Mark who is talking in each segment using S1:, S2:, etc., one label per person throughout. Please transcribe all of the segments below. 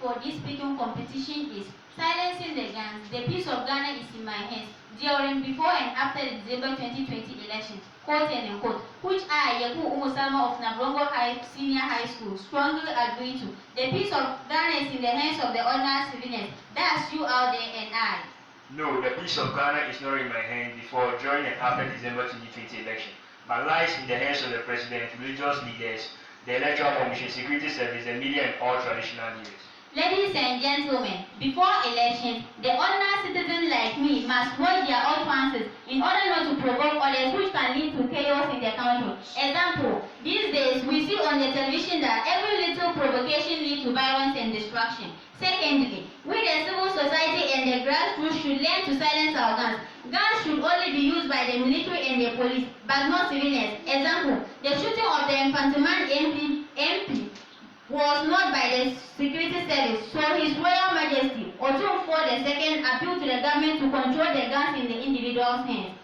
S1: for this speaking competition is silencing the guns. The peace of Ghana is in my hands. During, before and after the December 2020 election, quote and unquote, which I, Yaku Umusalma of Navrongo Senior High School, strongly agree to. The peace of Ghana is in the hands of the ordinary civilians. That's you out there and I.
S2: No, the peace of Ghana is not in my hand before, during and after December 2020 election, but lies in the hands of the President, religious leaders, the Electoral Commission, Security Service, the media, and all traditional leaders.
S1: Ladies and gentlemen, before elections, the ordinary citizen like me must watch their utterances in order not to provoke others, which can lead to chaos in the country. Example, these days we see on the television that every little provocation leads to violence and destruction. Secondly, we the civil society and the grassroots should learn to silence our guns. Guns should only be used by the military and the police, but not civilians. Example, the shooting of the Infantaman MP was not by the Security Service, so His Royal Majesty Otumfuo II appealed to the government to control the guns in the individual's hands.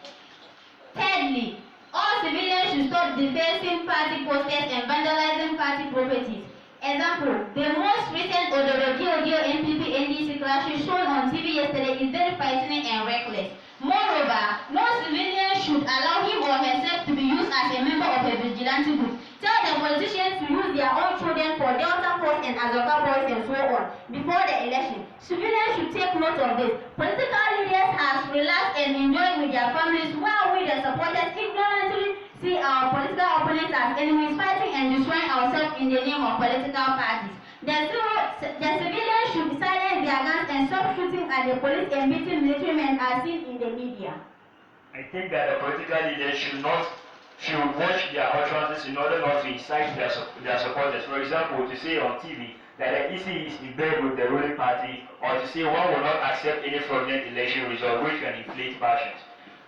S1: Thirdly, all civilians should stop defacing party posters and vandalizing party properties. Example, the most recent Ododo NPP NDC clashes shown on TV yesterday is very frightening and reckless. Moreover, no civilian should allow him or herself to be used as a member of a vigilante group. Tell the politicians to use their own children for Delta Force and Azoka Boys and so on before the election. Civilians should take note of this. Political leaders have relaxed and enjoyed with their families, while we the supporters ignorantly see our political opponents as enemies, fighting and destroying ourselves in the name of political parties. The civilians should silence their guns and stop shooting at the police and beating military men as seen in the media.
S2: I think that the political leaders should watch their utterances in order not to incite their supporters. For example, to say on TV that the EC is in bed with the ruling party, or to say one will not accept any fraudulent election result which can inflate passions.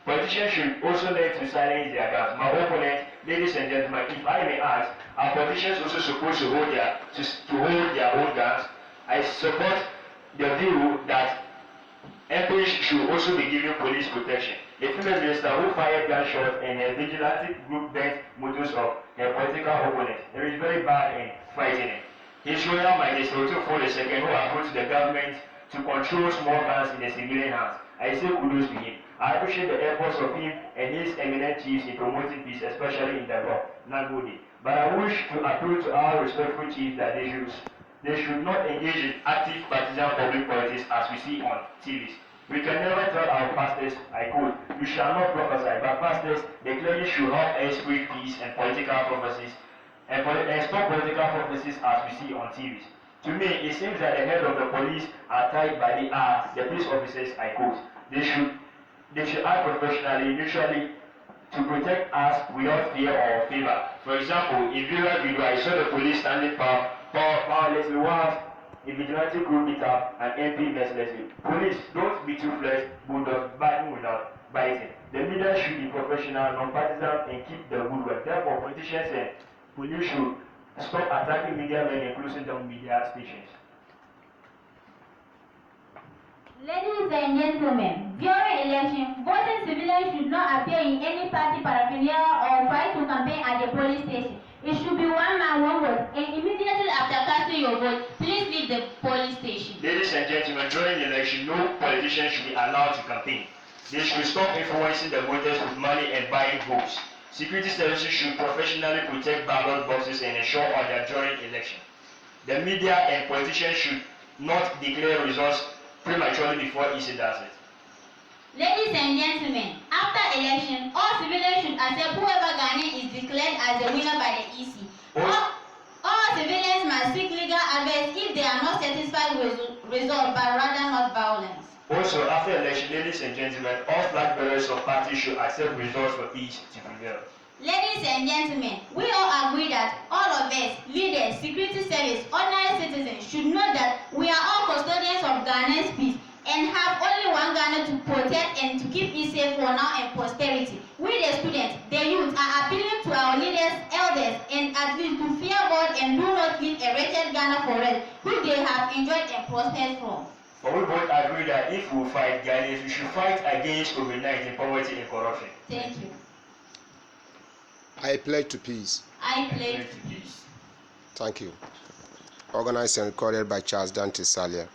S2: Politicians should also learn to silence their guns. My opponent, ladies and gentlemen, if I may ask, are politicians also supposed to hold their own guns? I support the view that MPs should also be given police protection. A female minister who fired gunshots and a vigilante group bent motors of her political opponent. It is very bad and frightening. His Royal Majesty Otumfuo II, who approached the government to control small guns in the civilian hands. I say kudos to him. I appreciate the efforts of him and his eminent chiefs in promoting peace, especially in the Nagodi. But I wish to appeal to our respectful chiefs that they should not engage in active partisan public politics as we see on TVs. We can never tell our pastors, I quote, you shall not prophesy, but pastors, they clearly should help us spread peace and political prophecies, and stop political prophecies as we see on TVs. To me, it seems that the head of the police are tied by the police officers, I quote. They should act professionally, neutrally, to protect us without fear or favor. For example, in Villa video, I saw the police standing powerlessly while a vigilante group beat up an MP mercilessly. Police, don't be too flesh, bulldogs biting without biting. The media should be professional, non-partisan, and keep the good work. Therefore, politicians and police should stop attacking media men and closing down media stations.
S1: Ladies and gentlemen, during election, voting civilians should not appear in any party paraphernalia or try to campaign at the polling station. It should be one man, one vote, and immediately after casting your vote, please leave the polling station.
S2: Ladies and gentlemen, during the election, no politician should be allowed to campaign. They should stop influencing the voters with money and buying votes. Security services should professionally protect ballot boxes and ensure order during election. The media and politicians should not declare results prematurely before EC does it.
S1: Ladies and gentlemen, after election, all civilians should accept whoever Ghanaian is declared as the winner by the EC. All civilians must seek legal advice if they are not satisfied with result, but rather not violence.
S2: Also, after election, ladies and gentlemen, all flag bearers of parties should accept results for peace to prevail.
S1: Ladies and gentlemen, we all agree that all of us, leaders, security service, ordinary citizens, should know that we are all custodians of Ghana's peace and have only one Ghana to protect and to keep it safe for now and posterity. We the students, the youth, are appealing to our leaders, elders, and athletes to fear God and do not leave a wretched Ghana for us, which they have enjoyed and prospered from.
S2: For we both agree that if we fight Ghanaians, we should fight against COVID-19, poverty and corruption.
S1: Thank you.
S3: I pledge to peace.
S1: I pledge to peace.
S3: Thank you. organized and recorded by Charles Dante Salia.